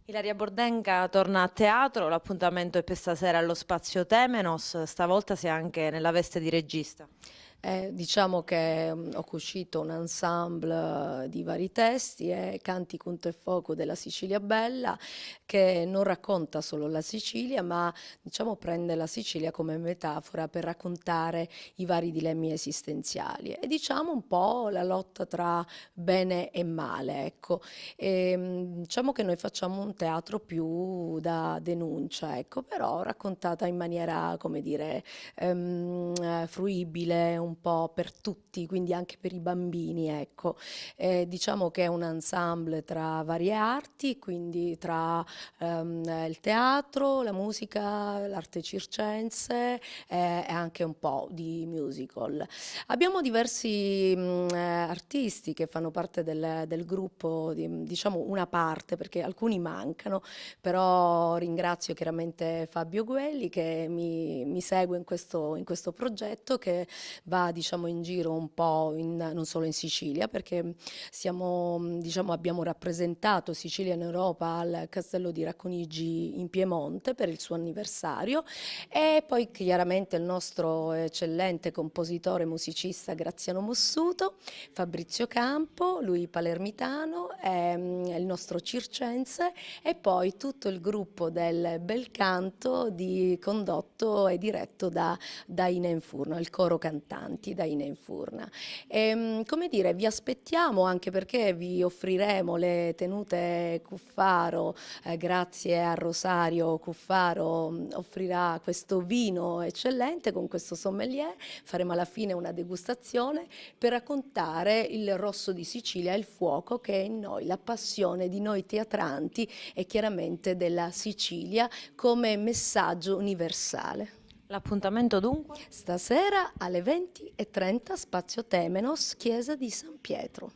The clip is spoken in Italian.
Ilaria Bordenca torna a teatro, l'appuntamento è per stasera allo Spazio Temenos, stavolta sei anche nella veste di regista. Diciamo che ho cucito un ensemble di vari testi e Canti, Cunto e Foco della Sicilia Bella, che non racconta solo la Sicilia, ma diciamo prende la Sicilia come metafora per raccontare i vari dilemmi esistenziali e diciamo un po' la lotta tra bene e male, ecco. Diciamo che noi facciamo un teatro più da denuncia, ecco, però raccontata in maniera, come dire, fruibile un po' per tutti, quindi anche per i bambini, ecco. Diciamo che è un ensemble tra varie arti, quindi tra il teatro, la musica, l'arte circense e anche un po' di musical. Abbiamo diversi artisti che fanno parte del gruppo, diciamo una parte, perché alcuni mancano, però ringrazio chiaramente Fabio Guelli che mi segue in questo progetto che va diciamo in giro un po' non solo in Sicilia perché diciamo, abbiamo rappresentato Sicilia in Europa al Castello di Racconigi in Piemonte per il suo anniversario e poi chiaramente il nostro eccellente compositore musicista Graziano Mossuto, Fabrizio Campo, lui palermitano, il nostro circense e poi tutto il gruppo del bel canto condotto e diretto da Ina Infurna, il coro cantanti da Ina Infurna. Come dire, vi aspettiamo anche perché vi offriremo le tenute Cuffaro, grazie a Rosario Cuffaro offrirà questo vino eccellente con questo sommelier, faremo alla fine una degustazione per raccontare il rosso di Sicilia, il fuoco che è in noi, la passione di noi teatranti e chiaramente della Sicilia come messaggio universale. L'appuntamento dunque? Stasera alle 20:30 Spazio Temenos, Chiesa di San Pietro.